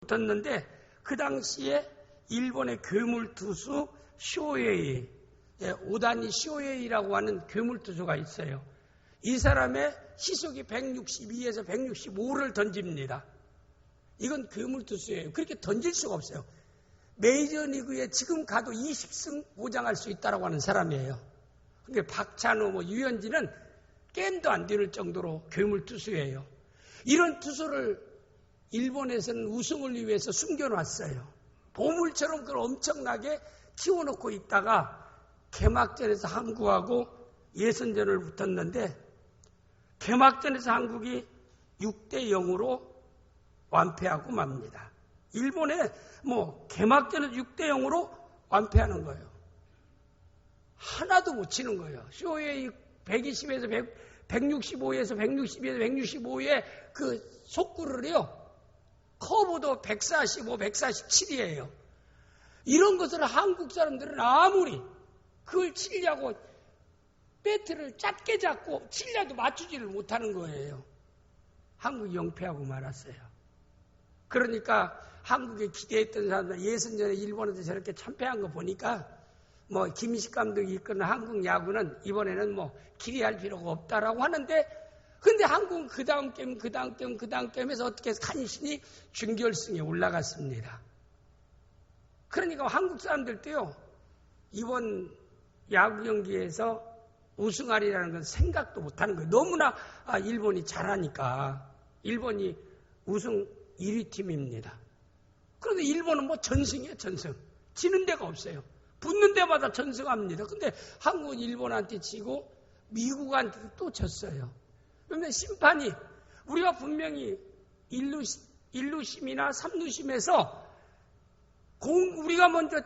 붙었는데 그 당시에 일본의 괴물투수 쇼헤이, 오다니 쇼헤이라고 하는 괴물투수가 있어요. 이 사람의 시속이 162에서 165를 던집니다. 이건 괴물투수예요. 그렇게 던질 수가 없어요. 메이저리그에 지금 가도 20승 보장할 수 있다고 하는 사람이에요. 근데 박찬호, 유현진은 게임도 안 되는 정도로 괴물투수예요. 이런 투수를 일본에서는 우승을 위해서 숨겨놨어요. 보물처럼 그걸 엄청나게 키워놓고 있다가 개막전에서 한국하고 예선전을 붙었는데 개막전에서 한국이 6대0으로 완패하고 맙니다. 일본에 개막전에서 6대0으로 완패하는 거예요. 하나도 못 치는 거예요. 쇼헤이 120에서 165에서 165의 그 속구를요. 커브도 145, 147이에요. 이런 것을 한국 사람들은 아무리 그걸 치려고 배트를 짧게 잡고 치려도 맞추지를 못하는 거예요. 한국이 영패하고 말았어요. 그러니까 한국에 기대했던 사람들 예선전에 일본에서 저렇게 참패한 거 보니까 김희식 감독이 이끄는 한국 야구는 이번에는 기대할 필요가 없다라고 하는데 근데 한국은 그 다음 게임에서 어떻게 해서 간신히 준결승에 올라갔습니다. 그러니까 한국 사람들도요, 이번 야구 경기에서 우승하리라는 건 생각도 못 하는 거예요. 너무나 일본이 잘하니까. 일본이 우승 1위 팀입니다. 그런데 일본은 전승이에요, 전승. 지는 데가 없어요. 붙는 데마다 전승합니다. 근데 한국은 일본한테 지고 미국한테도 또 졌어요. 그런데 심판이 우리가 분명히 1루심이나 3루심에서 우리가 먼저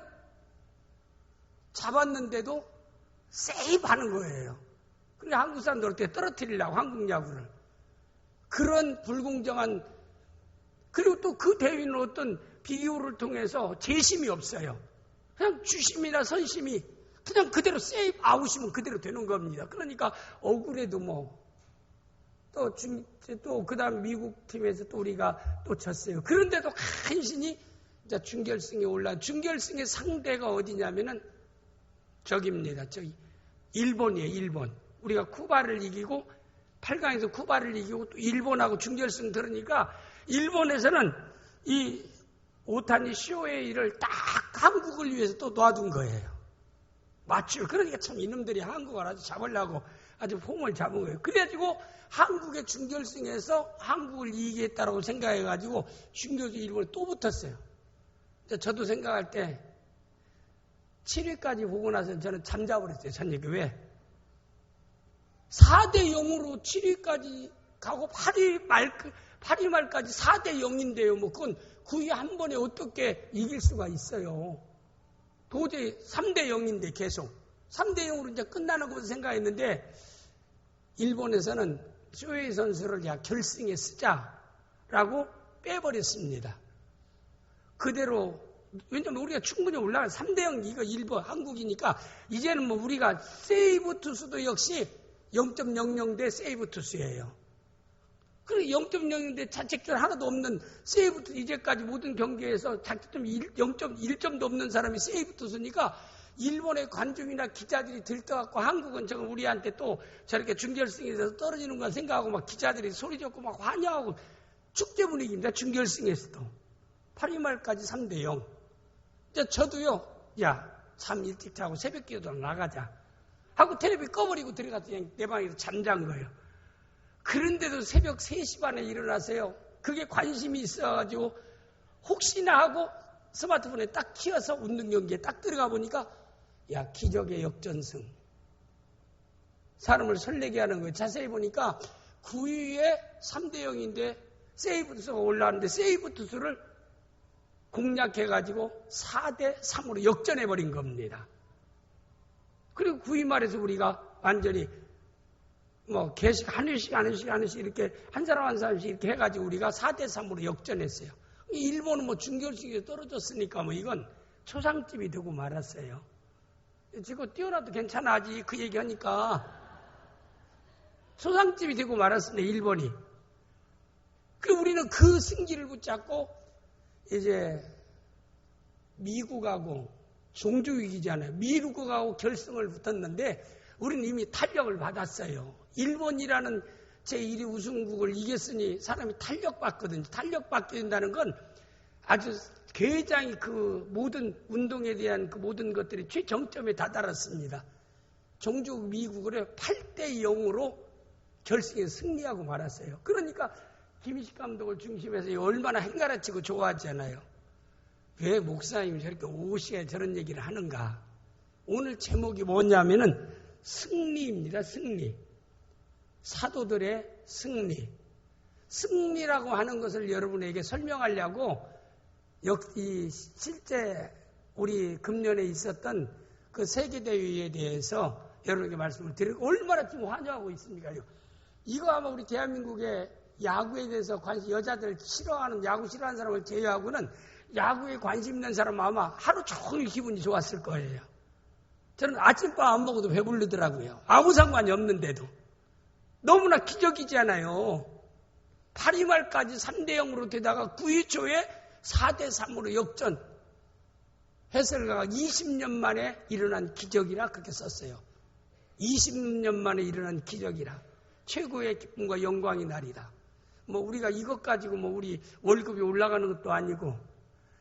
잡았는데도 세이브하는 거예요. 근데 한국 사람들 어떻게 떨어뜨리려고 한국 야구를. 그런 불공정한 그리고 또 그 대회는 어떤 비교를 통해서 재심이 없어요. 그냥 주심이나 선심이 그냥 그대로 세이브 아웃이면 그대로 되는 겁니다. 그러니까 억울해도 또 그 다음 미국 팀에서 또 우리가 또 졌어요. 그런데도 간신히 이제 준결승에 준결승의 상대가 어디냐면은 저기입니다. 일본이에요, 일본. 우리가 쿠바를 이기고 8강에서 쿠바를 이기고 또 일본하고 준결승 들으니까 일본에서는 이 오타니 쇼헤이를 딱 한국을 위해서 또 놔둔 거예요. 맞죠? 그러니까 참 이놈들이 한국을 아주 잡으려고 아주 폼을 잡은 거예요. 그래가지고 한국의 준결승에서 한국을 이기겠다라고 생각해가지고 준결승 일본에 또 붙었어요. 저도 생각할 때 7위까지 보고 나서 저는 잠자버렸어요. 전얘기 왜? 4대0으로 7위까지 가고 8위 말까지 4대0인데요. 그건 9위 한 번에 어떻게 이길 수가 있어요. 도저히 3대0인데 계속. 3대0으로 이제 끝나는 것으로 생각했는데 일본에서는 쇼헤이 선수를 결승에 쓰자라고 빼버렸습니다. 그대로 왜냐면 우리가 충분히 올라간 3대0 이거 일본 한국이니까 이제는 우리가 세이브 투수도 역시 0.00대 세이브 투수예요. 그리고 0.00대 자책점 하나도 없는 세이브 투수 이제까지 모든 경기에서 자책점 0.1점도 없는 사람이 세이브 투수니까 일본의 관중이나 기자들이 들떠갖고 한국은 저거 우리한테 또 저렇게 준결승에서 떨어지는 거 생각하고 기자들이 소리 짓고 환영하고 축제 분위기입니다. 준결승에서도 8위 말까지 3대0. 저도요, 잠 일찍 자고 새벽 기도로 나가자 하고 텔레비 꺼버리고 들어가서 그냥 내 방에서 잠잔 거예요. 그런데도 새벽 3시 반에 일어나서요. 그게 관심이 있어가지고 혹시나 하고 스마트폰에 딱 키워서 웃는 경기에 딱 들어가 보니까 기적의 역전승. 사람을 설레게 하는 거예요. 자세히 보니까 9위에 3대0인데 세이브 투수가 올라왔는데 세이브 투수를 공략해가지고 4대3으로 역전해버린 겁니다. 그리고 9위 말에서 우리가 완전히 개씩 하나씩 이렇게 한 사람 한 사람씩 이렇게 해가지고 우리가 4대3으로 역전했어요. 일본은 준결승에 떨어졌으니까 이건 초상집이 되고 말았어요. 지금 뛰어나도 괜찮아지 그 얘기하니까 초상집이 되고 말았습니다. 일본이. 그리고 우리는 그 승기를 붙잡고 이제 미국하고 종주위기잖아요. 미국하고 결승을 붙었는데 우리는 이미 탄력을 받았어요. 일본이라는 제1위 우승국을 이겼으니 사람이 탄력받거든요. 탄력받게 된다는 건 아주 굉장히 그 모든 운동에 대한 그 모든 것들이 최정점에 다다랐습니다. 종주국 미국을 8대 0으로 결승에 승리하고 말았어요. 그러니까 김희식 감독을 중심해서 얼마나 행가라치고 좋아하잖아요. 왜 목사님이 저렇게 오시게 저런 얘기를 하는가? 오늘 제목이 뭐냐면은 승리입니다. 승리. 사도들의 승리. 승리라고 하는 것을 여러분에게 설명하려고 실제 우리 금년에 있었던 그 세계대회에 대해서 여러분에게 말씀을 드리고 얼마나 지금 환호하고 있습니까? 이거 아마 우리 대한민국의 야구에 대해서 여자들 싫어하는, 야구 싫어하는 사람을 제외하고는 야구에 관심 있는 사람은 아마 하루 종일 기분이 좋았을 거예요. 저는 아침밥 안 먹어도 배부르더라고요. 아무 상관이 없는데도. 너무나 기적이잖아요. 8위 말까지 3대 0으로 되다가 9위 초에 4대 3으로 역전. 해설가가 20년 만에 일어난 기적이라 그렇게 썼어요. 20년 만에 일어난 기적이라. 최고의 기쁨과 영광이 날이다. 뭐 우리가 이것 가지고 뭐 우리 월급이 올라가는 것도 아니고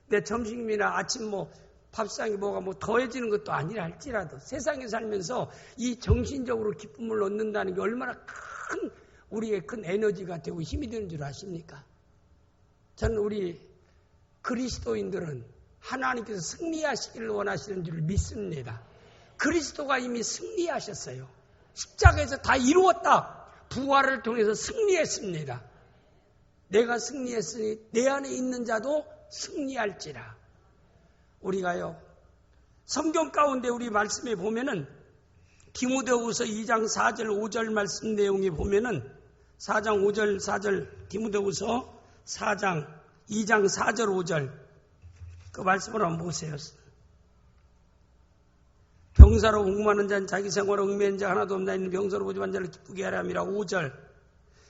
내 점심이나 아침 뭐 밥상이 뭐가 뭐 더해지는 것도 아니라 할지라도 세상에 살면서 이 정신적으로 기쁨을 얻는다는 게 얼마나 큰 우리의 큰 에너지가 되고 힘이 되는 줄 아십니까? 저는 우리 그리스도인들은 하나님께서 승리하시기를 원하시는 줄 믿습니다. 그리스도가 이미 승리하셨어요. 십자가에서 다 이루었다. 부활을 통해서 승리했습니다. 내가 승리했으니 내 안에 있는 자도 승리할지라. 우리가요, 성경 가운데 우리 말씀에 보면은 디모데후서 2장 4절 5절 말씀 내용에 보면은 4장 5절 4절 디모데후서 4장 2장 4절 5절 그 말씀을 한번 보세요. 병사로 공부하는 자는 자기 생활에 얽매인 자 하나도 없나 있는 병사로 보지만 자를 기쁘게 하라 함이라. 5절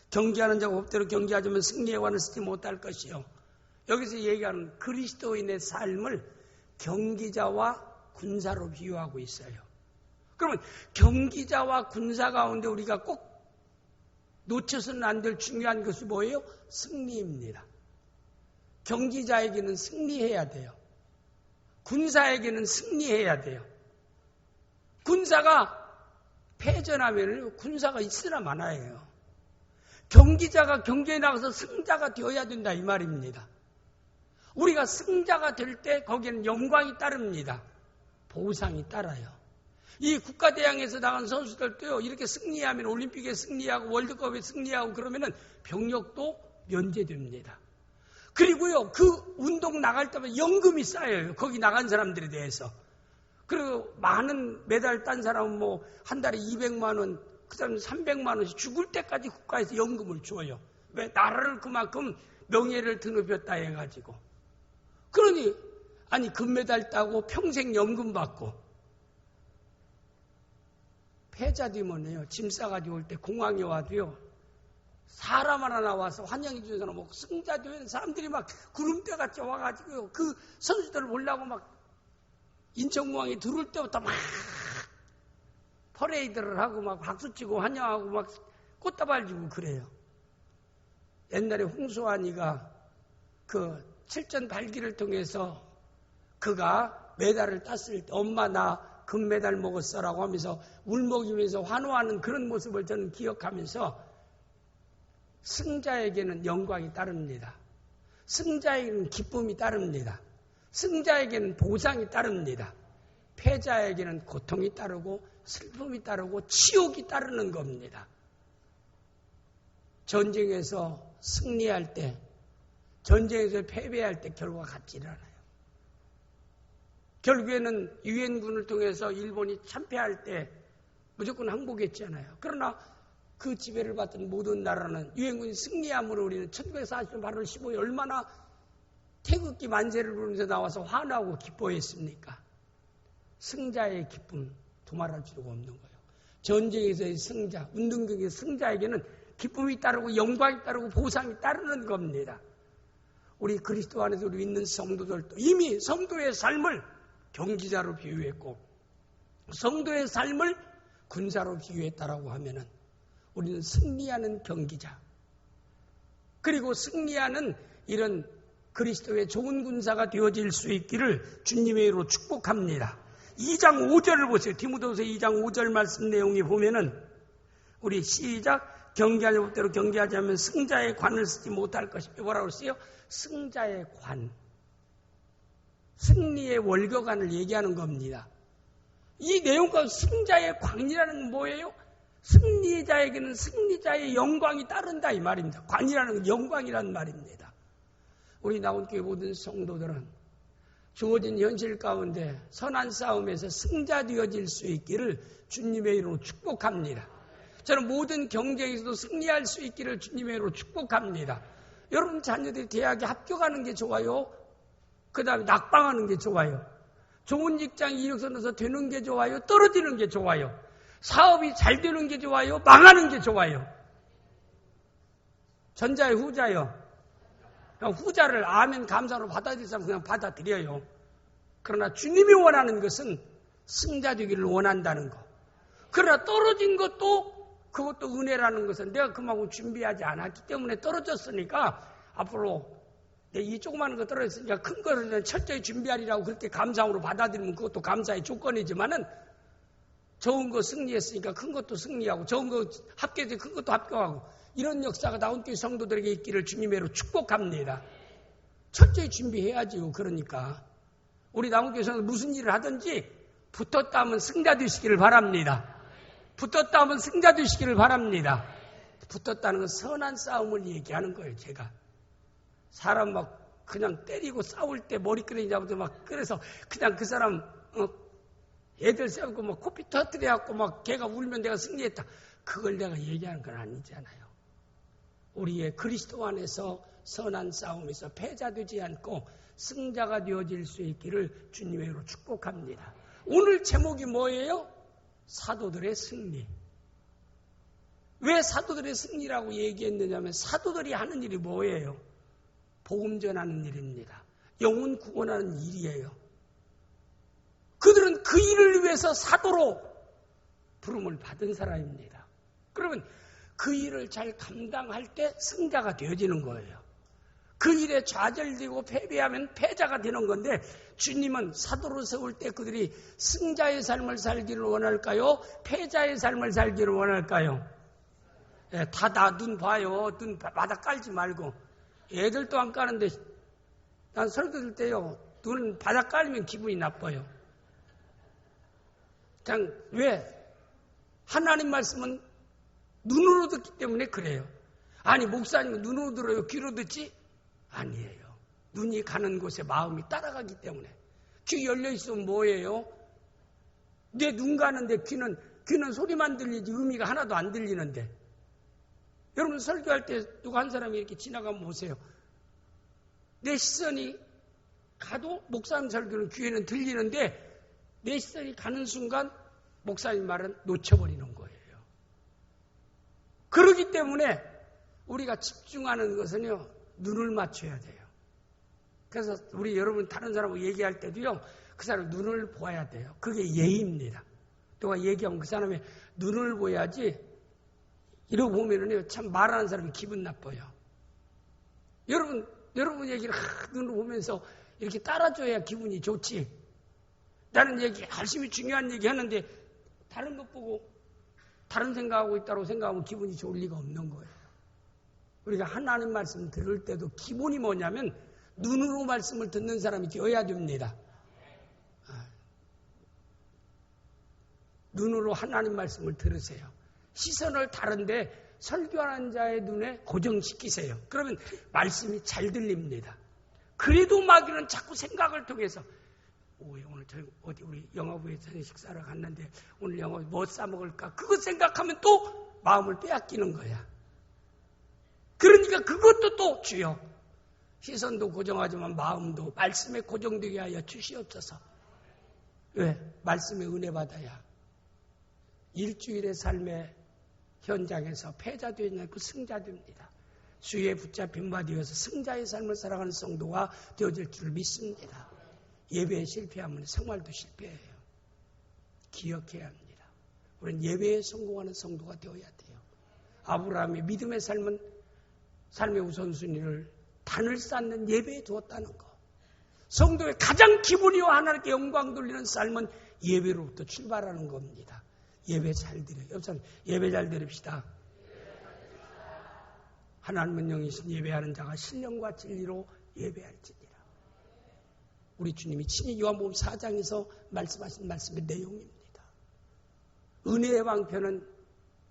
경기하는 자가 법대로 경기하자면 승리의 관을 쓰지 못할 것이요. 여기서 얘기하는 그리스도인의 삶을 경기자와 군사로 비유하고 있어요. 그러면 경기자와 군사 가운데 우리가 꼭 놓쳐서는 안 될 중요한 것이 뭐예요? 승리입니다. 경기자에게는 승리해야 돼요. 군사에게는 승리해야 돼요. 군사가 패전하면 군사가 있으나 마나예요. 경기자가 경기에 나가서 승자가 되어야 된다 이 말입니다. 우리가 승자가 될 때 거기에는 영광이 따릅니다. 보상이 따라요. 이 국가대항에서 나간 선수들도요, 이렇게 승리하면 올림픽에 승리하고 월드컵에 승리하고 그러면은 병력도 면제됩니다. 그리고요, 그 운동 나갈 때마다 연금이 쌓여요. 거기 나간 사람들에 대해서. 그리고 많은 메달 딴 사람은 뭐 한 달에 200만 원, 그 사람은 300만 원씩 죽을 때까지 국가에서 연금을 줘요. 왜? 나라를 그만큼 명예를 드높였다 해가지고. 그러니 아니 금메달 따고 평생 연금 받고 패자되면요, 짐 싸가지고 올 때 공항에 와도요, 사람 하나 나와서 환영해 주는 사람, 뭐 승자되는 사람들이 막 구름대같이 와가지고 그 선수들을 보려고 막 인천공항에 들어올 때부터 막 퍼레이드를 하고 막 박수치고 환영하고 막 꽃다발 주고 그래요. 옛날에 홍수환이가 그 7전 발기를 통해서 그가 메달을 땄을 때 엄마 나 금메달 먹었어라고 하면서 울먹이면서 환호하는 그런 모습을 저는 기억하면서 승자에게는 영광이 따릅니다. 승자에게는 기쁨이 따릅니다. 승자에게는 보상이 따릅니다. 패자에게는 고통이 따르고 슬픔이 따르고 치욕이 따르는 겁니다. 전쟁에서 승리할 때, 전쟁에서 패배할 때 결과가 같지는 않아요. 결국에는 유엔군을 통해서 일본이 참패할 때 무조건 항복했잖아요. 그러나 그 지배를 받던 모든 나라는 유엔군이 승리함으로 우리는 1940년 8월 15일 얼마나 태극기 만세를 부르면서 나와서 환호하고 기뻐했습니까? 승자의 기쁨 두말할 필요가 없는 거예요. 전쟁에서의 승자, 운동경기의 승자에게는 기쁨이 따르고 영광이 따르고 보상이 따르는 겁니다. 우리 그리스도 안에서 우리 있는 성도들도 이미 성도의 삶을 경기자로 비유했고 성도의 삶을 군사로 비유했다라고 하면은 우리는 승리하는 경기자 그리고 승리하는 이런 그리스도의 좋은 군사가 되어질 수 있기를 주님의 이름으로 축복합니다. 2장 5절을 보세요. 디모데후서 2장 5절 말씀 내용이 보면은 우리 시작 경계할 법대로 경계하지 않으면 승자의 관을 쓰지 못할 것이며 뭐라고 했어요? 승자의 관. 승리의 월교관을 얘기하는 겁니다. 이 내용과 승자의 관이라는 뭐예요? 승리자에게는 승리자의 영광이 따른다 이 말입니다. 관이라는 건 영광이라는 말입니다. 우리 나온교회 모든 성도들은 주어진 현실 가운데 선한 싸움에서 승자 되어질 수 있기를 주님의 이름으로 축복합니다. 저는 모든 경쟁에서도 승리할 수 있기를 주님의 이름으로 축복합니다. 여러분 자녀들이 대학에 합격하는 게 좋아요? 그 다음에 낙방하는 게 좋아요? 좋은 직장 이력서 넣어서 되는 게 좋아요? 떨어지는 게 좋아요? 사업이 잘 되는 게 좋아요? 망하는 게 좋아요? 전자요, 후자요? 후자를 아멘 감사로 받아들일 사람은 그냥 받아들여요. 그러나 주님이 원하는 것은 승자 되기를 원한다는 거. 그러나 떨어진 것도 그것도 은혜라는 것은 내가 그만큼 준비하지 않았기 때문에 떨어졌으니까 앞으로 이 조그마한 거 떨어졌으니까 큰 거는 철저히 준비하리라고 그렇게 감사함으로 받아들이면 그것도 감사의 조건이지만은 좋은 거 승리했으니까 큰 것도 승리하고 좋은 거 합격해서 큰 것도 합격하고 이런 역사가 나온교회 성도들에게 있기를 주님으로 축복합니다. 철저히 준비해야지요. 그러니까 우리 나온교회 성도 무슨 일을 하든지 붙었다 하면 승자 되시기를 바랍니다. 붙었다 하면 승자 되시기를 바랍니다. 붙었다는 건 선한 싸움을 얘기하는 거예요. 제가 사람 막 그냥 때리고 싸울 때 머리끄러기 잡아도 막 그래서 그냥 그 사람 애들 세우고 막 코피 터뜨려갖고 막 걔가 울면 내가 승리했다. 그걸 내가 얘기하는 건 아니잖아요. 우리의 그리스도 안에서 선한 싸움에서 패자되지 않고 승자가 되어질 수 있기를 주님의 이름으로 축복합니다. 오늘 제목이 뭐예요? 사도들의 승리. 왜 사도들의 승리라고 얘기했느냐면 사도들이 하는 일이 뭐예요? 복음 전하는 일입니다. 영혼 구원하는 일이에요. 그들은 그 일을 위해서 사도로 부름을 받은 사람입니다. 그러면 그 일을 잘 감당할 때 승자가 되어지는 거예요. 그 일에 좌절되고 패배하면 패자가 되는 건데 주님은 사도로 세울 때 그들이 승자의 삶을 살기를 원할까요? 패자의 삶을 살기를 원할까요? 예, 다 눈 봐요. 눈 바닥 깔지 말고. 애들도 안 까는데 난 설교 들 때요. 눈 바닥 깔면 기분이 나빠요. 그냥 왜? 하나님 말씀은 눈으로 듣기 때문에 그래요. 아니 목사님은 눈으로 들어요? 귀로 듣지? 아니에요. 눈이 가는 곳에 마음이 따라가기 때문에. 귀 열려있으면 뭐예요? 내 눈 가는데 귀는 소리만 들리지 의미가 하나도 안 들리는데. 여러분 설교할 때 누가 한 사람이 이렇게 지나가면 보세요. 내 시선이 가도 목사님 설교는 귀에는 들리는데 내 시선이 가는 순간 목사님 말은 놓쳐버리는 거예요. 그렇기 때문에 우리가 집중하는 것은요. 눈을 맞춰야 돼요. 그래서 우리 여러분 다른 사람하고 얘기할 때도요. 그 사람 눈을 보아야 돼요. 그게 예의입니다. 누가 얘기하면 그 사람의 눈을 보야지 이러고 보면은요. 참 말하는 사람이 기분 나빠요. 여러분 얘기를 눈으로 보면서 이렇게 따라줘야 기분이 좋지. 나는 얘기 열심히 중요한 얘기 하는데 다른 것 보고 다른 생각하고 있다고 생각하면 기분이 좋을 리가 없는 거예요. 우리가 하나님 말씀 들을 때도 기본이 뭐냐면 눈으로 말씀을 듣는 사람이 되어야 됩니다. 눈으로 하나님 말씀을 들으세요. 시선을 다른데 설교하는 자의 눈에 고정시키세요. 그러면 말씀이 잘 들립니다. 그래도 마귀는 자꾸 생각을 통해서 오늘 저희 어디 우리 영화부에 저녁 식사를 갔는데 오늘 영화 뭐 싸먹을까? 그거 생각하면 또 마음을 빼앗기는 거야. 그러니까 그것도 또 주여 시선도 고정하지만 마음도 말씀에 고정되게 하여 주시옵소서. 왜? 말씀의 은혜 받아야 일주일의 삶의 현장에서 패자되지 않고 승자됩니다. 주의 붙잡힌 바 되어서 승자의 삶을 살아가는 성도가 되어질 줄 믿습니다. 예배에 실패하면 생활도 실패해요. 기억해야 합니다. 우리는 예배에 성공하는 성도가 되어야 돼요. 아브라함의 믿음의 삶은 삶의 우선순위를 단을 쌓는 예배에 두었다는 것. 성도의 가장 기본이와 하나님께 영광 돌리는 삶은 예배로부터 출발하는 겁니다. 예배 잘 드려요. 여러분 예배 잘 드립시다. 하나님은 영이신 예배하는 자가 신령과 진리로 예배할지니라. 우리 주님이 친히 요한복음 4장에서 말씀하신 말씀의 내용입니다. 은혜의 방편은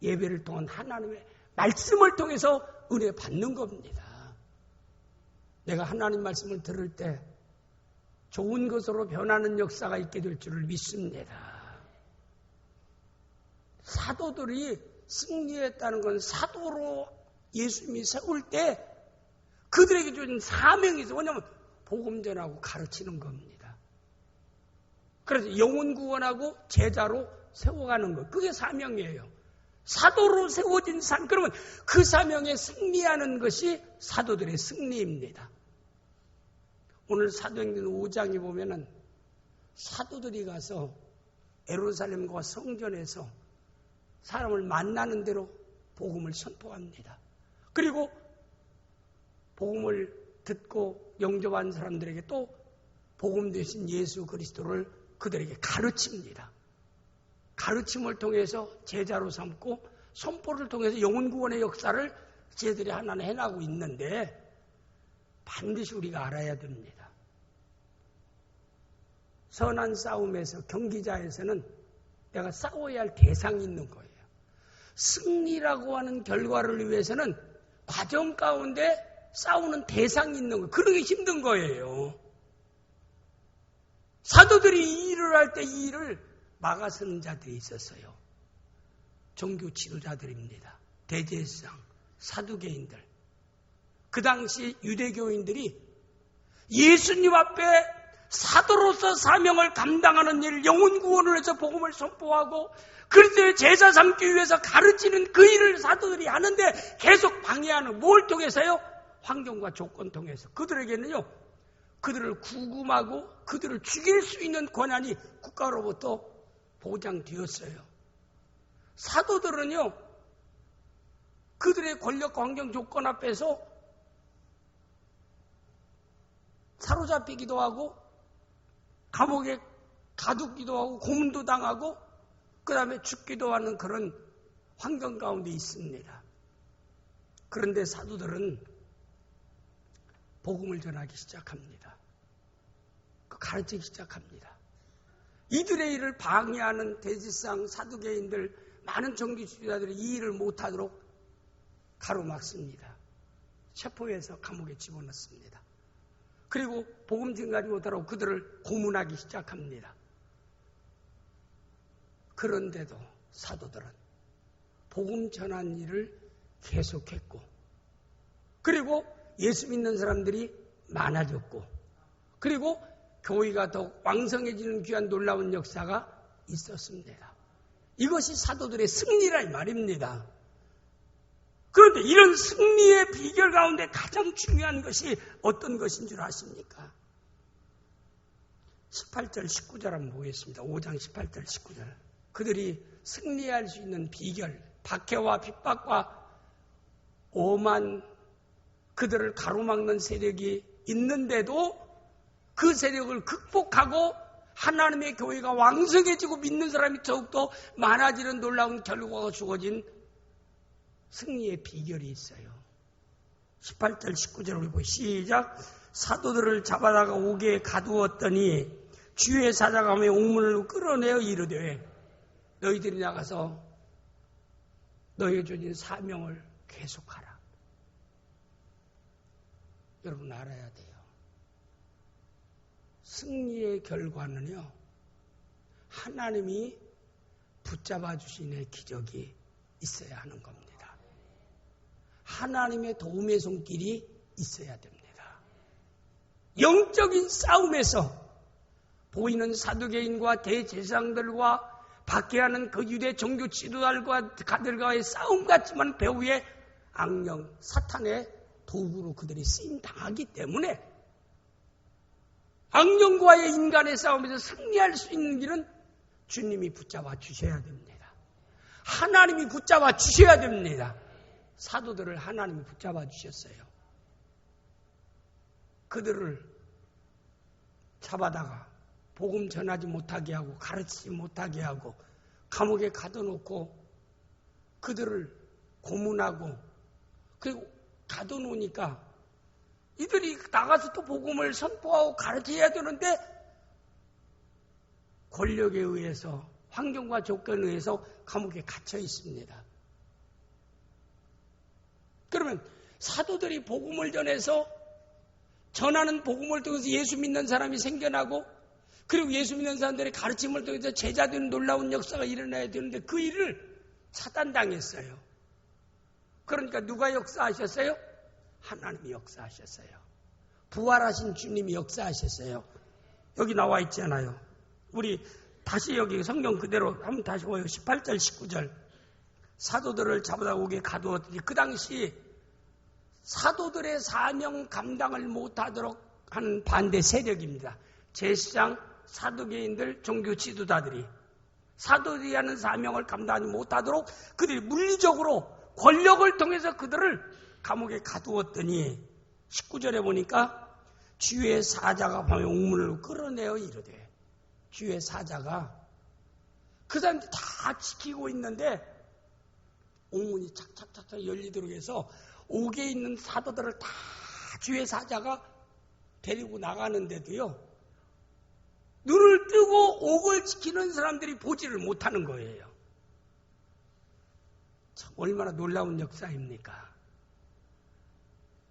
예배를 통한 하나님의 말씀을 통해서 은혜 받는 겁니다. 내가 하나님 말씀을 들을 때 좋은 것으로 변하는 역사가 있게 될 줄을 믿습니다. 사도들이 승리했다는 건 사도로 예수님이 세울 때 그들에게 주신 사명이 있어요. 왜냐하면 복음 전하고 가르치는 겁니다. 그래서 영혼 구원하고 제자로 세워가는 것. 그게 사명이에요. 사도로 세워진 삶. 그러면 그 사명에 승리하는 것이 사도들의 승리입니다. 오늘 사도행전 5장에 보면은 사도들이 가서 예루살렘과 성전에서 사람을 만나는 대로 복음을 선포합니다. 그리고 복음을 듣고 영접한 사람들에게 또 복음 되신 예수 그리스도를 그들에게 가르칩니다. 가르침을 통해서 제자로 삼고 선포를 통해서 영혼 구원의 역사를 제들이 하나는 해나가고 있는데 반드시 우리가 알아야 됩니다. 선한 싸움에서 경기자에서는 내가 싸워야 할 대상이 있는 거예요. 승리라고 하는 결과를 위해서는 과정 가운데 싸우는 대상이 있는 거예요. 그러기 힘든 거예요. 사도들이 이 일을 할 때 이 일을 막아서는 자들이 있었어요. 종교 지도자들입니다. 대제사장, 사두개인들. 그 당시 유대교인들이 예수님 앞에 사도로서 사명을 감당하는 일, 영혼 구원을 해서 복음을 선포하고 그리스도의 제자 삼기 위해서 가르치는 그 일을 사도들이 하는데 계속 방해하는, 뭘 통해서요? 환경과 조건 통해서. 그들에게는요, 그들을 구금하고 그들을 죽일 수 있는 권한이 국가로부터 보장되었어요. 사도들은요, 그들의 권력과 환경 조건 앞에서 사로잡히기도 하고 감옥에 가두기도 하고 고문도 당하고 그 다음에 죽기도 하는 그런 환경 가운데 있습니다. 그런데 사도들은 복음을 전하기 시작합니다. 가르치기 시작합니다. 이들의 일을 방해하는 대제사장, 사두개인들, 많은 종교 지도자들이 이 일을 못하도록 가로막습니다. 체포해서 감옥에 집어넣습니다. 그리고 복음 증가리 오더라고 그들을 고문하기 시작합니다. 그런데도 사도들은 복음 전한 일을 계속했고, 그리고 예수 믿는 사람들이 많아졌고, 그리고 교회가 더 왕성해지는 귀한 놀라운 역사가 있었습니다. 이것이 사도들의 승리라 이 말입니다. 그런데 이런 승리의 비결 가운데 가장 중요한 것이 어떤 것인 줄 아십니까? 18절 19절 한번 보겠습니다. 5장 18절 19절. 그들이 승리할 수 있는 비결, 박해와 핍박과 오만 그들을 가로막는 세력이 있는데도 그 세력을 극복하고 하나님의 교회가 왕성해지고 믿는 사람이 더욱더 많아지는 놀라운 결과가 주어진 승리의 비결이 있어요. 18절 19절 우리 보고 시작. 사도들을 잡아다가 옥에 가두었더니 주의 사자감에 옥문을 끌어내어 이르되 너희들이 나가서 너희에게 주어진 사명을 계속하라. 여러분 알아야 돼요. 승리의 결과는요, 하나님이 붙잡아 주시는 기적이 있어야 하는 겁니다. 하나님의 도움의 손길이 있어야 됩니다. 영적인 싸움에서 보이는 사두개인과 대제사장들과 박해하는 그 유대 종교 지도자들과의 싸움 같지만 배후에 악령, 사탄의 도구로 그들이 쓰임 당하기 때문에 악령과의 인간의 싸움에서 승리할 수 있는 길은 주님이 붙잡아 주셔야 됩니다. 하나님이 붙잡아 주셔야 됩니다. 사도들을 하나님이 붙잡아 주셨어요. 그들을 잡아다가 복음 전하지 못하게 하고 가르치지 못하게 하고 감옥에 가둬놓고 그들을 고문하고 그리고 가둬놓으니까 이들이 나가서 또 복음을 선포하고 가르쳐야 되는데 권력에 의해서 환경과 조건에 의해서 감옥에 갇혀 있습니다. 그러면 사도들이 복음을 전해서 전하는 복음을 통해서 예수 믿는 사람이 생겨나고 그리고 예수 믿는 사람들의 가르침을 통해서 제자되는 놀라운 역사가 일어나야 되는데 그 일을 차단당했어요. 그러니까 누가 역사하셨어요? 하나님이 역사하셨어요. 부활하신 주님이 역사하셨어요. 여기 나와 있잖아요. 우리 다시 여기 성경 그대로 한번 다시 보요. 18절 19절 사도들을 잡아다 오게 가두었더니 그 당시 사도들의 사명 감당을 못하도록 하는 반대 세력입니다. 제사장, 사두개인들, 종교 지도자들이 사도들이 하는 사명을 감당하지 못하도록 그들이 물리적으로 권력을 통해서 그들을 감옥에 가두었더니 19절에 보니까 주의 사자가 밤에 옥문을 끌어내어 이르되 주의 사자가 그 사람들이 다 지키고 있는데 옥문이 착착착착 열리도록 해서 옥에 있는 사도들을 다 주의 사자가 데리고 나가는데도요 눈을 뜨고 옥을 지키는 사람들이 보지를 못하는 거예요. 참 얼마나 놀라운 역사입니까?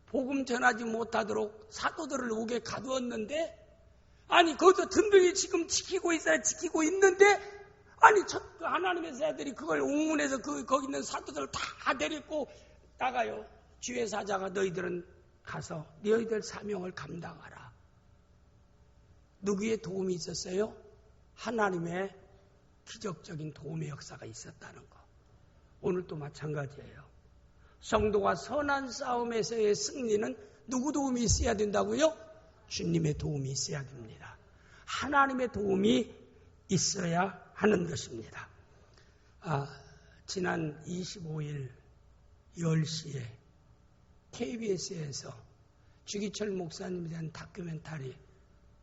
복음 전하지 못하도록 사도들을 옥에 가두었는데 아니 거기서 든든히 지금 지키고 있어야 지키고 있는데 아니 하나님의 사자들이 그걸 옥문에서 거기 있는 사도들을 다 데리고 나가요. 주의 사자가 너희들은 가서 너희들 사명을 감당하라. 누구의 도움이 있었어요? 하나님의 기적적인 도움의 역사가 있었다는 거. 오늘도 마찬가지예요. 성도가 선한 싸움에서의 승리는 누구 도움이 있어야 된다고요? 주님의 도움이 있어야 됩니다. 하나님의 도움이 있어야 하는 것입니다. 지난 25일 10시에 KBS에서 주기철 목사님에 대한 다큐멘터리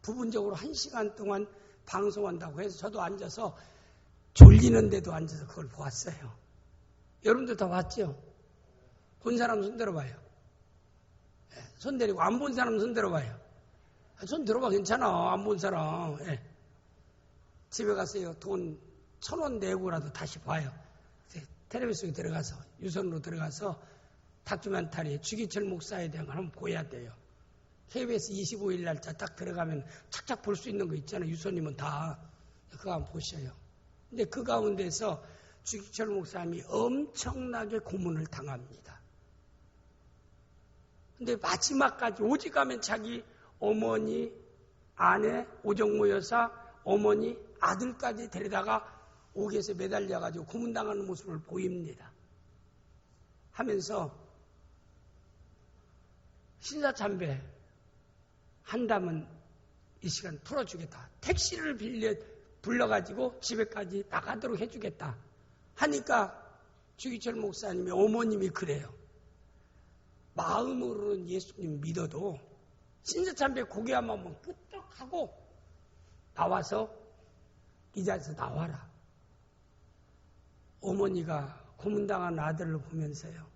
부분적으로 1시간 동안 방송한다고 해서 저도 앉아서 졸리는데도 앉아서 그걸 보았어요. 여러분들 다 봤죠? 본 사람 손 들어봐요. 손 데리고 안 본 사람 손 들어봐요. 손 들어봐 괜찮아. 안 본 사람. 집에 가서요. 돈 1,000원 내고라도 다시 봐요. 텔레비전에 들어가서 유선으로 들어가서 다큐멘터리 주기철 목사에 대한 걸 한번 보여야 돼요. KBS 25일 날짜 딱 들어가면 착착 볼 수 있는 거 있잖아요. 유선이면 다. 그거 한번 보셔요. 근데 그 가운데서 주기철 목사님이 엄청나게 고문을 당합니다. 근데 마지막까지 오직 가면 자기 어머니, 아내, 오정모 여사, 어머니, 아들까지 데려다가 옥에서 매달려가지고 고문당하는 모습을 보입니다. 하면서 신사참배 한다면 이 시간 풀어주겠다. 택시를 불러가지고 집에까지 나가도록 해주겠다. 하니까 주기철 목사님의 어머님이 그래요. 마음으로는 예수님 믿어도 신사참배 고개 한번 끄떡하고 나와서 이 자리에서 나와라. 어머니가 고문당한 아들을 보면서요.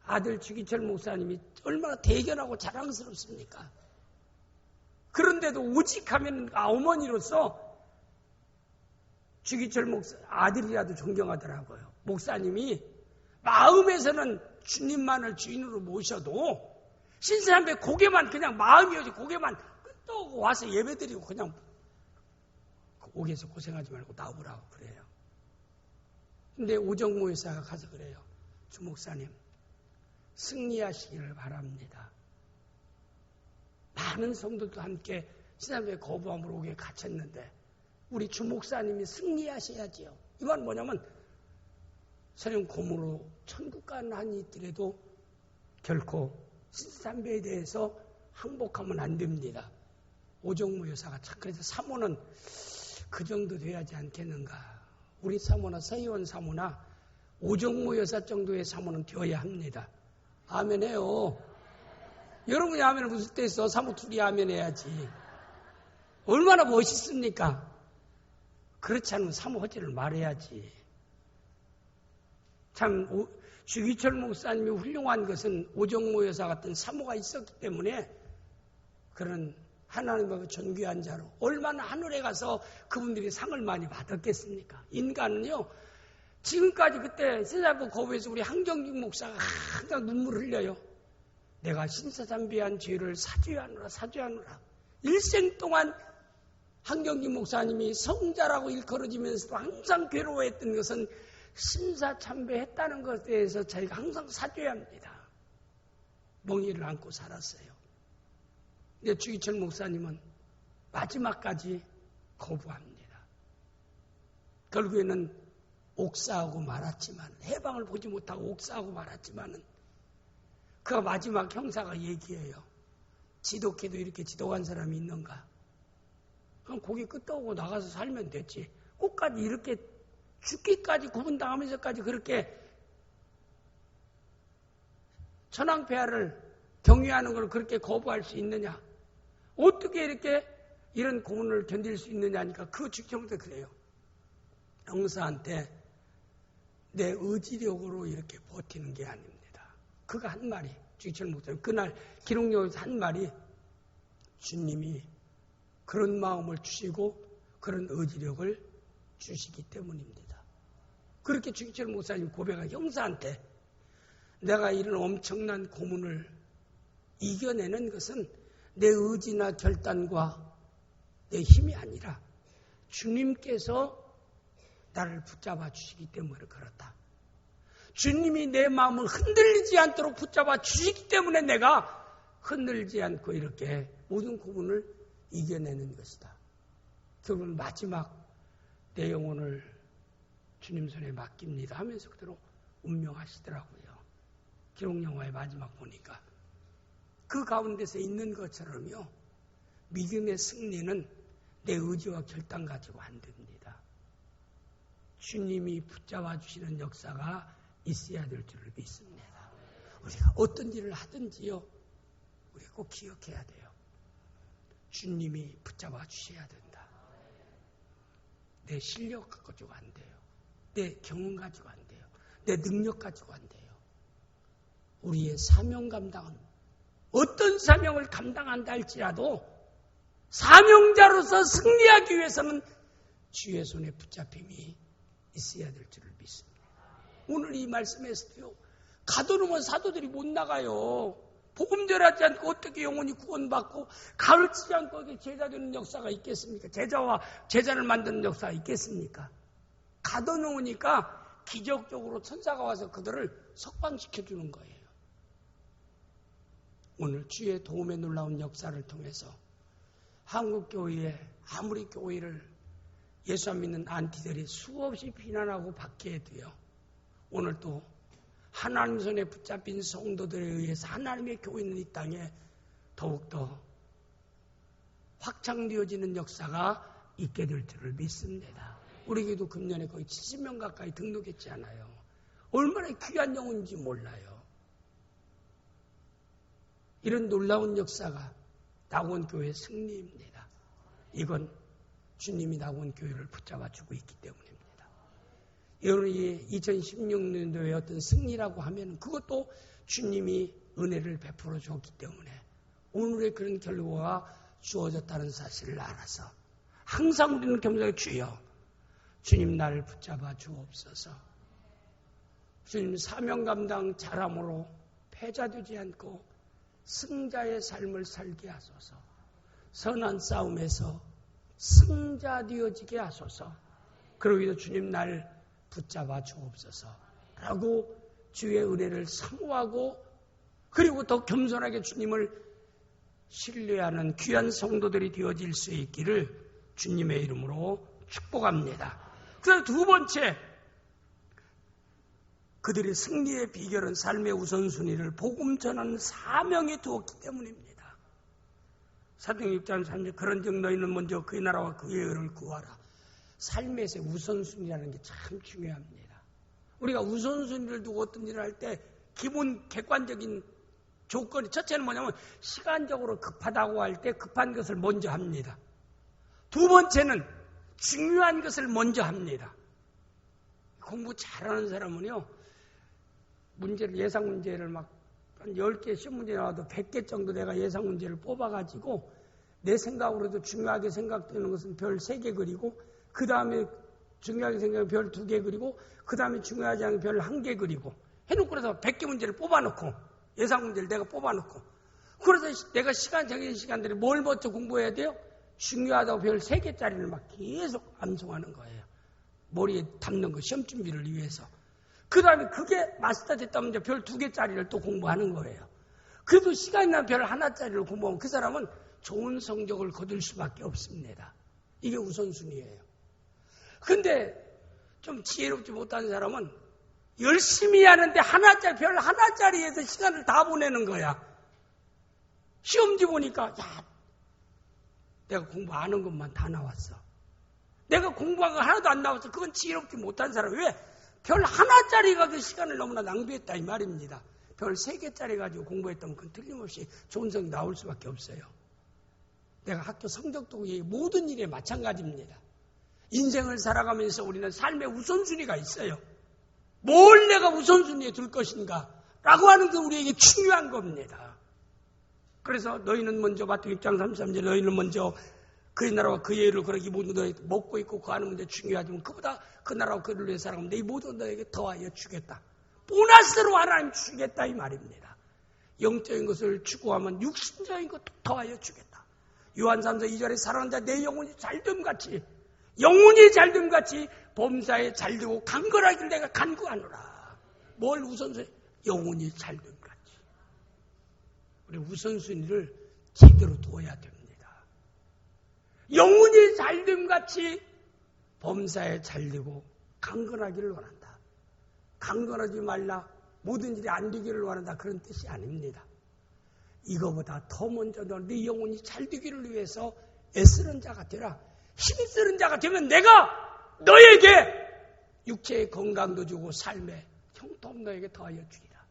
아들 주기철 목사님이 얼마나 대견하고 자랑스럽습니까? 그런데도 오직 하면 어머니로서 주기철 목사 아들이라도 존경하더라고요. 목사님이 마음에서는 주님만을 주인으로 모셔도 신사참배 고개만 그냥 마음이 오지 고개만 끄떡 와서 예배드리고 그냥 옥에서 고생하지 말고 나오라고 그래요. 근데 오정모 의사가 가서 그래요. 주 목사님 승리하시기를 바랍니다. 많은 성도도 함께 신사참배 거부함으로 옥에 갇혔는데 우리 주 목사님이 승리하셔야지요. 이 말은 뭐냐면 설령 고문으로 천국 가는 한이 있더라도 결코 신사참배에 대해서 항복하면 안 됩니다. 오정무 여사가 참 그래서 사모는 그 정도 돼야지 않겠는가. 우리 사모나 서희원 사모나 오정무 여사 정도의 사모는 되어야 합니다. 아멘해요. 여러분이 아멘을 무슨 때 있어? 사모 둘이 아멘해야지. 얼마나 멋있습니까? 그렇지 않으면 사모 허지를 말해야지. 참 주기철 목사님이 훌륭한 것은 오정무 여사 같은 사모가 있었기 때문에 그런 하나님의 존귀한 자로 얼마나 하늘에 가서 그분들이 상을 많이 받았겠습니까? 인간은요. 지금까지 그때 세자부 거부에서 우리 한경직 목사가 항상 눈물을 흘려요. 내가 신사참배한 죄를 사죄하노라. 일생 동안 한경직 목사님이 성자라고 일컬어지면서도 항상 괴로워했던 것은 신사참배했다는 것에 대해서 자기가 항상 사죄합니다. 멍에를 안고 살았어요. 근데 주기철 목사님은 마지막까지 거부합니다. 결국에는 옥사하고 말았지만 해방을 보지 못하고 옥사하고 말았지만은 그가 마지막 형사가 얘기해요. 지독해도 이렇게 지독한 사람이 있는가? 그럼 고기 끄떡하고 나가서 살면 됐지. 끝까지 이렇게 죽기까지 구분당하면서까지 그렇게 천황폐하를 경유하는 걸 그렇게 거부할 수 있느냐? 어떻게 이렇게 이런 고문을 견딜 수 있느냐니까 그 주경도 그래요. 형사한테 내 의지력으로 이렇게 버티는 게 아닙니다. 그가 한 말이 주기철 목사님 그날 기록용에서 한 말이 주님이 그런 마음을 주시고 그런 의지력을 주시기 때문입니다. 그렇게 주기철 목사님 고백한 형사한테 내가 이런 엄청난 고문을 이겨내는 것은 내 의지나 결단과 내 힘이 아니라 주님께서 나를 붙잡아 주시기 때문에 그렇다. 주님이 내 마음을 흔들리지 않도록 붙잡아 주시기 때문에 내가 흔들리지 않고 이렇게 모든 고문을 이겨내는 것이다. 결국은 마지막 내 영혼을 주님 손에 맡깁니다 하면서 그대로 운명하시더라고요. 기록영화의 마지막 보니까 그 가운데서 있는 것처럼요. 믿음의 승리는 내 의지와 결단 가지고 안 됩니다. 주님이 붙잡아 주시는 역사가 있어야 될 줄을 믿습니다. 우리가 어떤 일을 하든지요. 우리 꼭 기억해야 돼요. 주님이 붙잡아 주셔야 된다. 내 실력 가지고 안 돼요. 내 경험 가지고 안 돼요. 내 능력 가지고 안 돼요. 우리의 사명 감당은 어떤 사명을 감당한다 할지라도 사명자로서 승리하기 위해서는 주의 손에 붙잡힘이 있어야 될 줄을 믿습니다. 오늘 이 말씀에서도요. 가둬놓으면 사도들이 못 나가요. 복음 전하지 않고 어떻게 영혼이 구원받고 가르치지 않고 제자 되는 역사가 있겠습니까? 제자와 제자를 만드는 역사가 있겠습니까? 가둬놓으니까 기적적으로 천사가 와서 그들을 석방시켜주는 거예요. 오늘 주의 도움의 놀라운 역사를 통해서 한국교회에 아무리 교회를 예수 안 믿는 안티들이 수없이 비난하고 박해해도요. 오늘 또 하나님 손에 붙잡힌 성도들에 의해서 하나님의 교회는 이 땅에 더욱더 확장되어지는 역사가 있게 될 줄을 믿습니다. 우리에게도 금년에 거의 70명 가까이 등록했지 않아요. 얼마나 귀한 영혼인지 몰라요. 이런 놀라운 역사가 낙원교회의 승리입니다. 이건 주님이 낙원교회를 붙잡아주고 있기 때문입니다. 여러분이 2016년도의 어떤 승리라고 하면 그것도 주님이 은혜를 베풀어 줬기 때문에 오늘의 그런 결과가 주어졌다는 사실을 알아서 항상 우리는 겸손하게 주여 주님 나를 붙잡아 주옵소서. 주님 사명 감당 잘함으로 패자되지 않고 승자의 삶을 살게 하소서. 선한 싸움에서 승자 되어지게 하소서. 그러기 위해서 주님 날 붙잡아 주옵소서. 라고 주의 은혜를 사모하고 그리고 더 겸손하게 주님을 신뢰하는 귀한 성도들이 되어질 수 있기를 주님의 이름으로 축복합니다. 그래서 두 번째 그들의 승리의 비결은 삶의 우선순위를 복음 전하는 사명에 두었기 때문입니다. 사도행전 6장 3절 그런즉 너희는 먼저 그의 나라와 그의 의를 구하라. 삶에서 우선순위라는 게 참 중요합니다. 우리가 우선순위를 두고 어떤 일을 할 때 기본 객관적인 조건이 첫째는 뭐냐면 시간적으로 급하다고 할 때 급한 것을 먼저 합니다. 두 번째는 중요한 것을 먼저 합니다. 공부 잘하는 사람은요, 예상 문제를 막 한 10개 시험 문제 나와도 100개 정도 내가 예상 문제를 뽑아가지고 내 생각으로도 중요하게 생각되는 것은 별 3개 그리고 그 다음에 중요하게 생각하면 별 2개 그리고 그 다음에 중요하지 않은 별 1개 그리고 해놓고 그래서 100개 문제를 뽑아놓고 예상 문제를 내가 뽑아놓고 그래서 내가 정해진 시간들이 뭘 먼저 공부해야 돼요? 중요하다고 별 3개짜리를 막 계속 암송하는 거예요. 머리에 담는 거 시험 준비를 위해서. 그 다음에 그게 마스터 됐다면 이제 별 2개짜리를 또 공부하는 거예요. 그래도 시간이 나면 별 1짜리를 공부하면 그 사람은 좋은 성적을 거둘 수밖에 없습니다. 이게 우선순위예요. 근데 좀 지혜롭지 못한 사람은 열심히 하는데 별 하나짜리에서 시간을 다 보내는 거야. 시험지 보니까 내가 공부 안 한 것만 다 나왔어. 내가 공부한 거 하나도 안 나왔어. 그건 지혜롭지 못한 사람. 왜? 별 하나짜리 가지고 시간을 너무나 낭비했다 이 말입니다. 별 3개짜리 가지고 공부했다면 그건 틀림없이 좋은 성적 나올 수밖에 없어요. 내가 학교 성적도 모든 일에 마찬가지입니다. 인생을 살아가면서 우리는 삶의 우선순위가 있어요. 뭘 내가 우선순위에 둘 것인가 라고 하는 게 우리에게 중요한 겁니다. 그래서 너희는 먼저 마태복음 6장 33절 너희는 먼저 그의 나라와 그의 의를 그러기 모두 너희 먹고 있고 구하는 문제 중요하지만 그보다 그 나라와 그를 위해 살아가면 내 모두 너에게 더하여 주겠다. 보너스로 하나님 주겠다 이 말입니다. 영적인 것을 추구하면 육신적인 것도 더하여 주겠다. 요한 3서 2절에 사랑하는 자 내 영혼이 잘됨같이 영혼이 잘됨같이 범사에 잘되고 강건하길 내가 간구하노라. 뭘 우선순위? 영혼이 잘됨같이. 우리 우선순위를 제대로 둬야 됩니다. 영혼이 잘됨같이 범사에 잘되고 강건하기를 원한다. 강건하지 말라. 모든 일이 안 되기를 원한다. 그런 뜻이 아닙니다. 이거보다 더 먼저 네 영혼이 잘되기를 위해서 애쓰는 자가 되라. 힘쓰는 자가 되면 내가 너에게 육체의 건강도 주고 삶의 형통 너에게 더하여 주리라.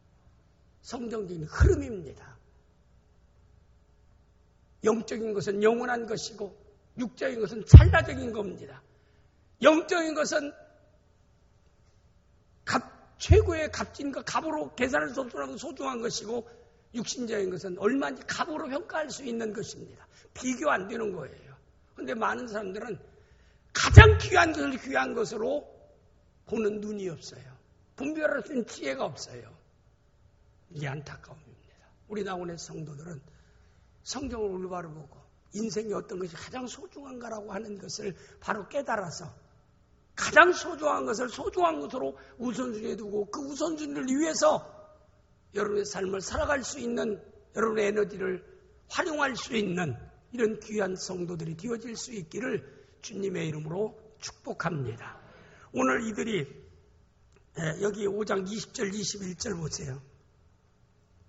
성경적인 흐름입니다. 영적인 것은 영원한 것이고 육적인 것은 찰나적인 겁니다. 영적인 것은 최고의 값진과 값으로 계산할 수 없는 소중한 것이고 육신적인 것은 얼마인지 값으로 평가할 수 있는 것입니다. 비교 안 되는 거예요. 그런데 많은 사람들은 가장 귀한 것을 귀한 것으로 보는 눈이 없어요. 분별할 수 있는 지혜가 없어요. 이게 안타까움입니다. 우리 나온의 성도들은 성경을 올바로 보고 인생에 어떤 것이 가장 소중한가라고 하는 것을 바로 깨달아서 가장 소중한 것을 소중한 것으로 우선순위에 두고 그 우선순위를 위해서 여러분의 삶을 살아갈 수 있는 여러분의 에너지를 활용할 수 있는 이런 귀한 성도들이 되어질 수 있기를 주님의 이름으로 축복합니다. 오늘 이들이 여기 5장 20절 21절 보세요.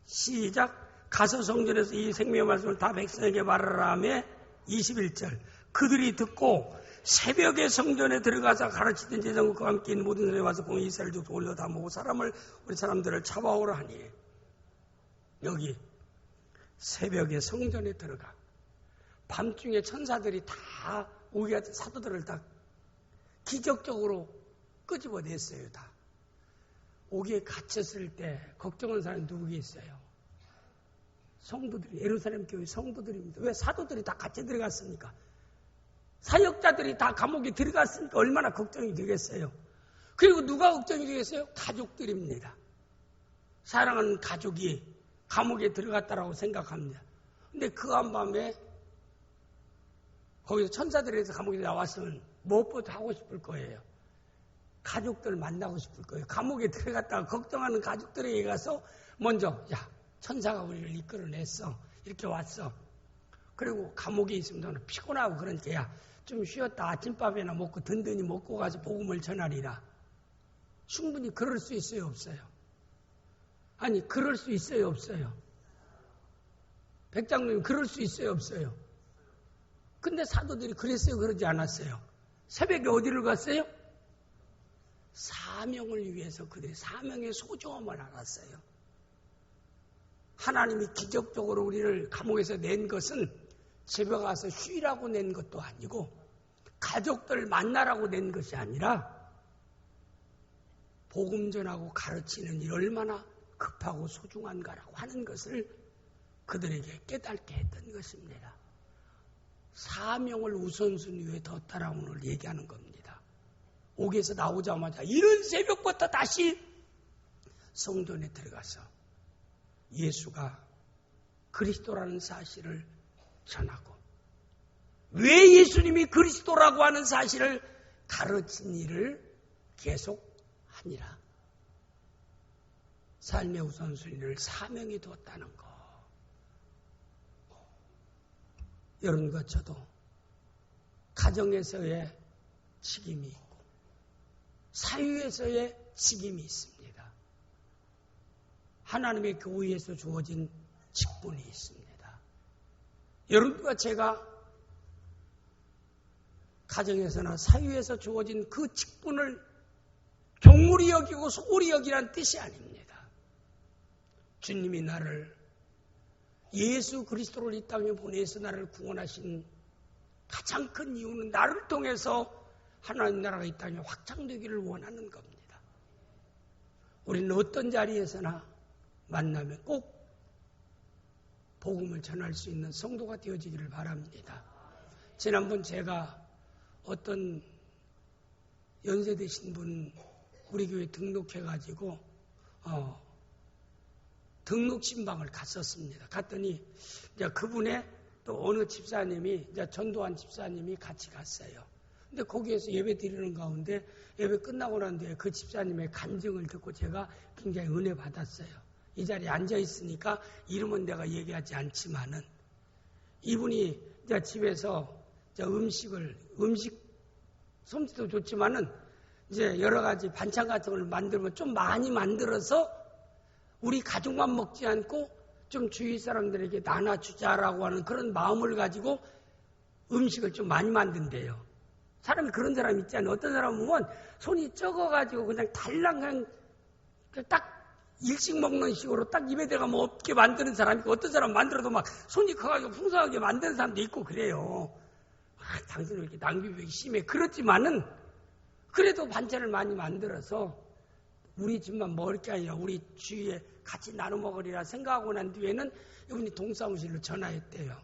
시작. 가서 성전에서 이 생명의 말씀을 다 백성에게 말하라 하며 21절. 그들이 듣고 새벽에 성전에 들어가서 가르치던 제사장과 함께 있는 모든 사람이 와서 공의 이스라엘 족속 올려 다 모으고 우리 사람들을 잡아오라 하니 여기 새벽에 성전에 들어가 밤중에 천사들이 다 오기가 사도들을 다 기적적으로 끄집어냈어요. 다 오기에 갇혔을 때 걱정한 사람이 누구게 있어요? 성도들이, 예루살렘 교회 성도들입니다. 왜? 사도들이 다 같이 들어갔습니까? 사역자들이 다 감옥에 들어갔으니까 얼마나 걱정이 되겠어요. 그리고 누가 걱정이 되겠어요? 가족들입니다. 사랑하는 가족이 감옥에 들어갔다라고 생각합니다. 근데 그 한밤에 거기서 천사들에서 감옥에 나왔으면 무엇보다 하고 싶을 거예요. 가족들 만나고 싶을 거예요. 감옥에 들어갔다가 걱정하는 가족들에게 가서 먼저 천사가 우리를 이끌어냈어. 이렇게 왔어. 그리고 감옥에 있으면 너는 피곤하고 그러니까 좀 쉬었다 아침밥이나 먹고 든든히 먹고 가서 복음을 전하리라. 충분히 그럴 수 있어요, 없어요? 아니, 그럴 수 있어요, 없어요? 백장로님, 그럴 수 있어요, 없어요? 근데 사도들이 그랬어요, 그러지 않았어요? 새벽에 어디를 갔어요? 사명을 위해서 그들이 사명의 소중함을 알았어요. 하나님이 기적적으로 우리를 감옥에서 낸 것은 집에 가서 쉬라고 낸 것도 아니고 가족들 만나라고 낸 것이 아니라 복음 전하고 가르치는 일이 얼마나 급하고 소중한가라고 하는 것을 그들에게 깨닫게 했던 것입니다. 사명을 우선순위에 뒀다라고 오늘 얘기하는 겁니다. 옥에서 나오자마자 이른 새벽부터 다시 성전에 들어가서 예수가 그리스도라는 사실을 전하고 왜 예수님이 그리스도라고 하는 사실을 가르친 일을 계속하니라. 삶의 우선순위를 사명에 두었다는 것. 여러분과 저도 가정에서의 책임이 있고 사회에서의 책임이 있습니다. 하나님의 교회에서 주어진 직분이 있습니다. 여러분과 제가 가정에서나 사회에서 주어진 그 직분을 경물이 여기고 소홀히 여기라는 뜻이 아닙니다. 주님이 나를 예수 그리스도를 이 땅에 보내서 나를 구원하신 가장 큰 이유는 나를 통해서 하나님 나라가 이 땅에 확장되기를 원하는 겁니다. 우리는 어떤 자리에서나 만나면 꼭 복음을 전할 수 있는 성도가 되어지기를 바랍니다. 지난번 제가 어떤 연세 드신 분 우리 교회 등록해가지고 등록 신방을 갔었습니다. 갔더니 이제 그분의 또 어느 집사님이 이제 전도한 집사님이 같이 갔어요. 근데 거기에서 예배 드리는 가운데 예배 끝나고 난 뒤에 그 집사님의 간증을 듣고 제가 굉장히 은혜 받았어요. 이 자리에 앉아 있으니까 이름은 내가 얘기하지 않지만은 이분이 이제 집에서 이제 음식 솜씨도 좋지만은 이제 여러 가지 반찬 같은 걸 만들면 좀 많이 만들어서 우리 가족만 먹지 않고 좀 주위 사람들에게 나눠주자라고 하는 그런 마음을 가지고 음식을 좀 많이 만든대요. 사람이 그런 사람 있잖아요. 어떤 사람 보면 손이 적어가지고 그냥 달랑 그냥 딱 일식 먹는 식으로 딱 입에 들어가면 없게 만드는 사람이 있고 어떤 사람 만들어도 막 손이 커가지고 풍성하게 만드는 사람도 있고 그래요. 당신은 왜 이렇게 낭비벽이 심해. 그렇지만은 그래도 반찬을 많이 만들어서 우리 집만 먹을 게 아니라 우리 주위에 같이 나눠 먹으리라 생각하고 난 뒤에는 이분이 동사무실로 전화했대요.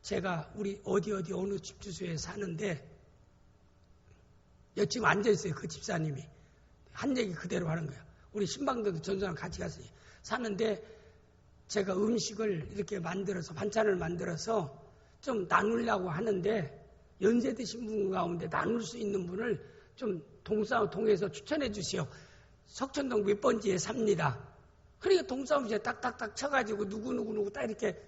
제가 우리 어디 어느 집 주소에 사는데 여기 지금 앉아있어요. 그 집사님이. 한 얘기 그대로 하는 거예요. 우리 신방도도 전사랑 같이 가서 사는데 제가 음식을 이렇게 만들어서 반찬을 만들어서 좀 나누려고 하는데 연세 드신 분 가운데 나눌 수 있는 분을 좀 동에서 추천해 주시오. 석천동 몇 번지에 삽니다. 그러니까 동사무실에 딱딱딱 쳐가지고 누구 딱 이렇게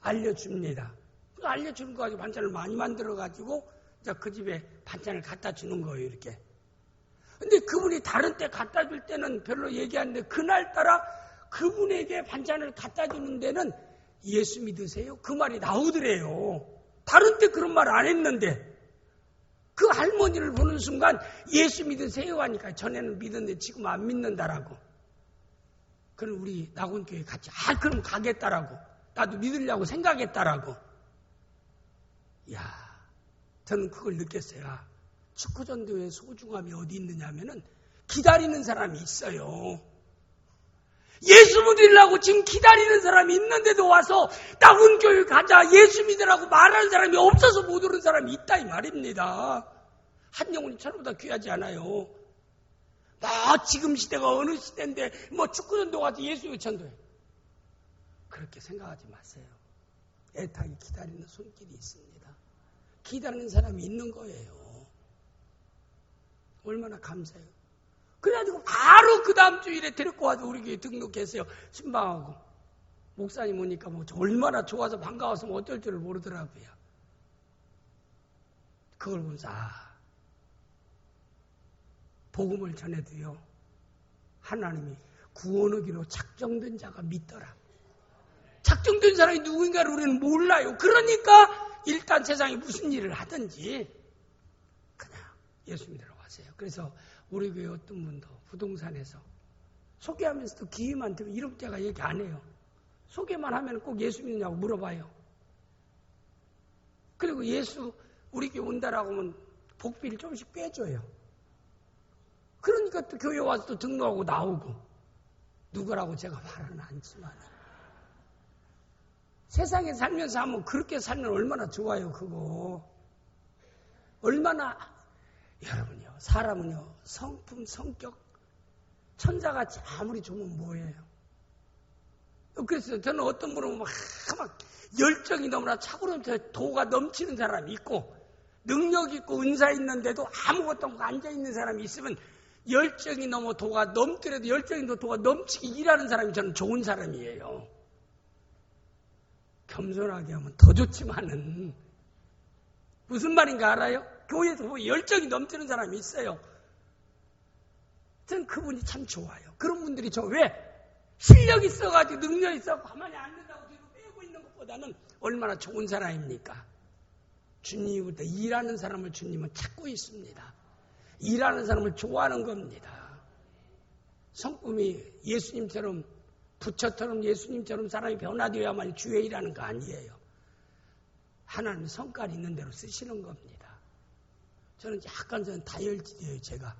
알려줍니다. 알려주는 거 가지고 반찬을 많이 만들어가지고 이제 그 집에 반찬을 갖다 주는 거예요, 이렇게. 근데 그분이 다른 때 갖다 줄 때는 별로 얘기하는데 그날따라 그분에게 반찬을 갖다 주는 데는 예수 믿으세요? 그 말이 나오더래요. 다른 때 그런 말 안 했는데 그 할머니를 보는 순간 예수 믿으세요 하니까 전에는 믿었는데 지금 안 믿는다라고. 그럼 우리 낙원교회 같이 그럼 가겠다라고. 나도 믿으려고 생각했다라고. 이야, 저는 그걸 느꼈어요. 축구전도의 소중함이 어디 있느냐 하면은 기다리는 사람이 있어요. 예수 믿으려고 지금 기다리는 사람이 있는데도 와서 낙원교회 가자 예수 믿으라고 말하는 사람이 없어서 못 오는 사람이 있다 이 말입니다. 한 영혼이 저보다 귀하지 않아요. 지금 시대가 어느 시대인데 축구전도 가서 예수 전도해. 그렇게 생각하지 마세요. 애타게 기다리는 손길이 있습니다. 기다리는 사람이 있는 거예요. 얼마나 감사해요. 그래가지고 바로 그 다음 주일에 데리고 와서 우리 교회 등록했어요. 신방하고. 목사님 오니까 얼마나 좋아서 반가워서 어쩔 줄을 모르더라고요. 그걸 보면서 복음을 전해도요. 하나님이 구원하기로 작정된 자가 믿더라. 작정된 사람이 누구인가를 우리는 몰라요. 그러니까 일단 세상에 무슨 일을 하든지 그냥 예수 믿으러 가세요. 그래서 우리 교회 어떤 분도 부동산에서 소개하면서도 기회만 되면 이럴 때가 얘기 안 해요. 소개만 하면 꼭 예수 믿느냐고 물어봐요. 그리고 예수 우리 교회 온다라고 하면 복비를 조금씩 빼줘요. 그러니까 또 교회 와서 또 등록하고 나오고 누구라고 제가 말은 않지만 세상에 살면서 한번 그렇게 살면 얼마나 좋아요. 그거 얼마나 여러분요 사람은요 성품 성격 천사같이 아무리 좋으면 뭐예요. 그래서 저는 어떤 분은 막 열정이 너무나 차고름서 도가 넘치는 사람이 있고 능력 있고 은사 있는데도 아무것도 없고 앉아있는 사람이 있으면 열정이 너무 도가 넘더라도 열정이 도가 넘치게 일하는 사람이 저는 좋은 사람이에요. 겸손하게 하면 더 좋지만은 무슨 말인가 알아요? 교회에서 보면 열정이 넘치는 사람이 있어요. 저는 그분이 참 좋아요. 그런 분들이 왜? 실력 있어가지고 능력 있어가지고 가만히 앉는다고 뒤로 빼고 있는 것보다는 얼마나 좋은 사람입니까? 주님부터 일하는 사람을 주님은 찾고 있습니다. 일하는 사람을 좋아하는 겁니다. 성품이 예수님처럼 부처처럼 예수님처럼 사람이 변화되어야만 주의 일하는 거 아니에요. 하나님 성깔 있는 대로 쓰시는 겁니다. 저는 약간 다혈질이에요. 제가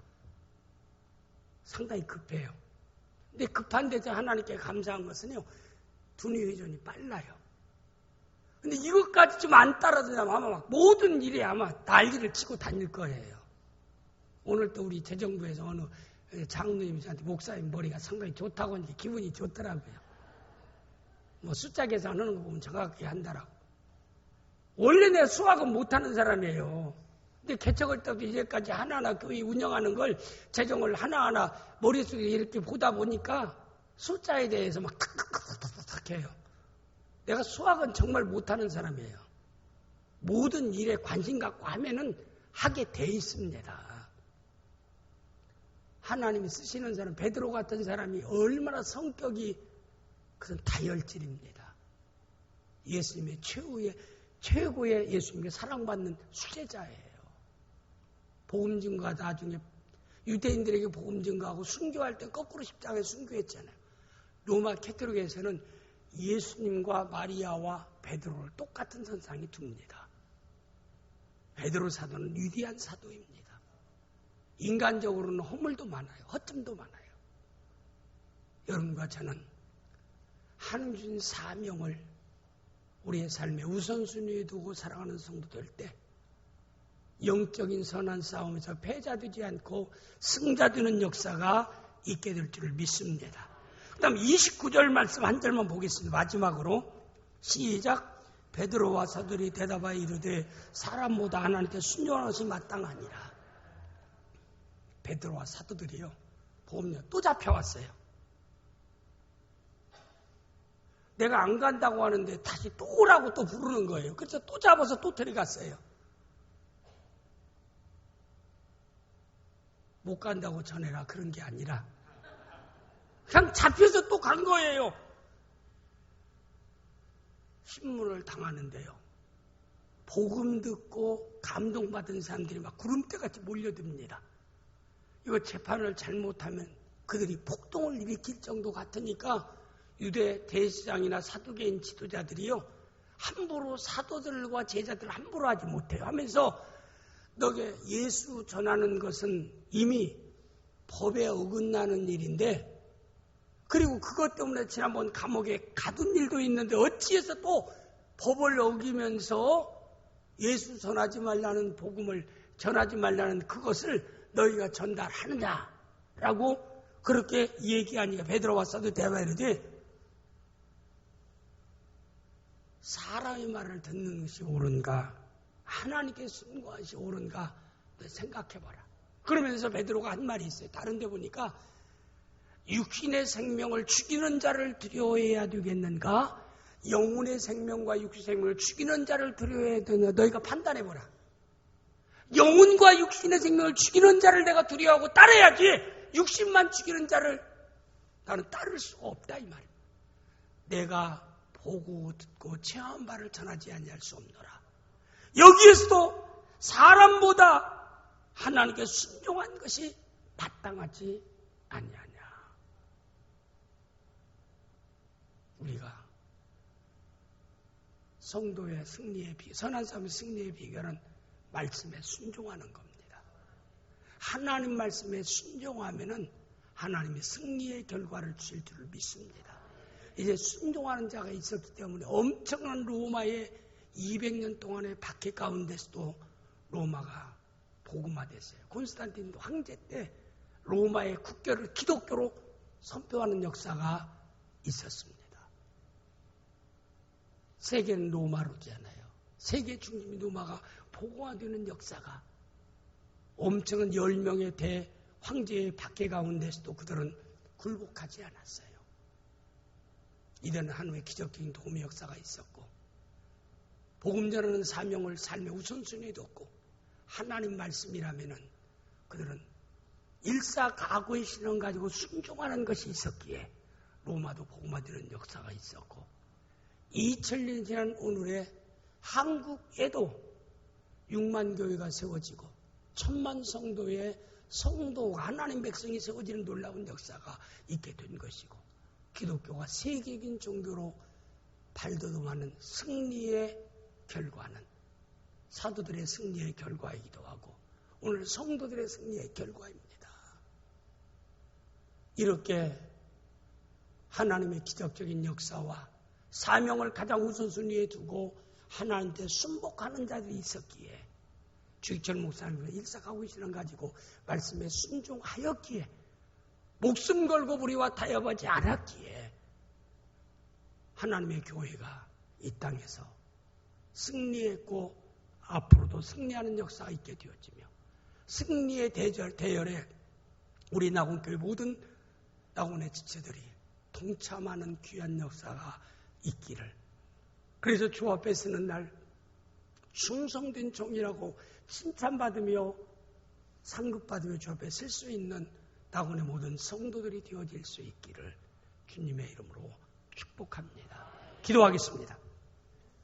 상당히 급해요. 근데 급한데 저 하나님께 감사한 것은요. 두뇌 회전이 빨라요. 근데 이것까지 좀 안 따라주냐면 아마 막 모든 일에 아마 난리를 치고 다닐 거예요. 오늘 또 우리 재정부에서 어느 장로님이 저한테 목사님 머리가 상당히 좋다고 하니까 기분이 좋더라고요. 뭐 숫자 계산하는 거 보면 정확하게 한다라고. 원래 내가 수학은 못하는 사람이에요. 근데 개척할 때부터 이제까지 하나하나 교회 운영하는 걸 재정을 하나하나 머릿속에 이렇게 보다 보니까 숫자에 대해서 막 탁탁탁탁탁 해요. 내가 수학은 정말 못하는 사람이에요. 모든 일에 관심 갖고 하면은 하게 돼 있습니다. 하나님이 쓰시는 사람, 베드로 같은 사람이 얼마나 성격이 그건 다혈질입니다. 예수님의 최고의 예수님께 사랑받는 수제자예요. 복음 증거 나중에 유대인들에게 복음 증거하고 순교할 때 거꾸로 십자가에 순교했잖아요. 로마 캐토릭에서는 예수님과 마리아와 베드로를 똑같은 선상에 둡니다. 베드로 사도는 위대한 사도입니다. 인간적으로는 허물도 많아요. 허점도 많아요. 여러분과 저는 하나님 주신 사명을 우리의 삶의 우선순위에 두고 살아가는 성도 될 때 영적인 선한 싸움에서 패자되지 않고 승자되는 역사가 있게 될 줄을 믿습니다. 그 다음 29절 말씀 한 절만 보겠습니다. 마지막으로 시작. 베드로와 사도들이 대답하여 이르되 사람보다 하나님께 순종하는 것이 마땅하니라. 베드로와 사도들이요. 보면 또 잡혀왔어요. 내가 안 간다고 하는데 다시 또 오라고 또 부르는 거예요. 그래서 또 잡아서 또 데려갔어요. 못 간다고 전해라 그런 게 아니라 그냥 잡혀서 또 간 거예요. 신문을 당하는데요. 복음 듣고 감동받은 사람들이 막 구름대같이 몰려듭니다. 이거 재판을 잘못하면 그들이 폭동을 일으킬 정도 같으니까 유대 대제사장이나 사두개인 지도자들이요. 함부로 사도들과 제자들을 함부로 하지 못해요. 하면서 너게 예수 전하는 것은 이미 법에 어긋나는 일인데 그리고 그것 때문에 지난번 감옥에 가둔 일도 있는데 어찌해서 또 법을 어기면서 예수 전하지 말라는 복음을 전하지 말라는 그것을 너희가 전달하느냐라고 그렇게 얘기하니까 베드로와 사도 대화이르되 사람의 말을 듣는 것이 옳은가 하나님께 순종하는 것이 옳은가 생각해봐라. 그러면서 베드로가 한 말이 있어요. 다른 데 보니까 육신의 생명을 죽이는 자를 두려워해야 되겠는가 영혼의 생명과 육신의 생명을 죽이는 자를 두려워해야 되나 너희가 판단해보라. 영혼과 육신의 생명을 죽이는 자를 내가 두려워하고 따라야지 육신만 죽이는 자를 나는 따를 수가 없다 이 말이야. 내가 보고 듣고 체험한 바를 전하지 아니할 수 없노라. 여기에서도 사람보다 하나님께 순종한 것이 마땅하지 아니하냐. 우리가 성도의 승리의 선한 삶의 승리의 비결은 말씀에 순종하는 겁니다. 하나님 말씀에 순종하면은 하나님이 승리의 결과를 주실 줄 믿습니다. 이제 순종하는 자가 있었기 때문에 엄청난 로마의 200년 동안의 박해 가운데서도 로마가 복음화됐어요. 콘스탄틴도 황제 때 로마의 국교를 기독교로 선포하는 역사가 있었습니다. 세계는 로마로잖아요. 세계 중심이 로마가 복음화되는 역사가 엄청난 10명의 대황제의 박해 가운데서도 그들은 굴복하지 않았어요. 이들은 하나님의 기적적인 도움의 역사가 있었고 복음 전하는 사명을 삶의 우선순위에 뒀고 하나님 말씀이라면은 그들은 일사각오의 신앙을 가지고 순종하는 것이 있었기에 로마도 복음화되는 역사가 있었고 2000년이 지난 오늘의 한국에도 6만 교회가 세워지고 1000만 성도의 성도가 하나님 백성이 세워지는 놀라운 역사가 있게 된 것이고 기독교가 세계적인 종교로 발돋움하는 승리의 결과는 사도들의 승리의 결과이기도 하고 오늘 성도들의 승리의 결과입니다. 이렇게 하나님의 기적적인 역사와 사명을 가장 우선순위에 두고 하나님께 순복하는 자들이 있었기에 주기철 목사님은 일사각오의 신앙 가지고 말씀에 순종하였기에 목숨 걸고 우리와 타협하지 않았기에 하나님의 교회가 이 땅에서 승리했고 앞으로도 승리하는 역사가 있게 되었으며 승리의 대열에 우리 낙원교회 모든 낙원의 지체들이 동참하는 귀한 역사가 있기를 그래서 주 앞에 서는 날 충성된 종이라고 칭찬받으며 상급받으며 주 앞에 설 수 있는 낙원의 모든 성도들이 되어질 수 있기를 주님의 이름으로 축복합니다. 기도하겠습니다.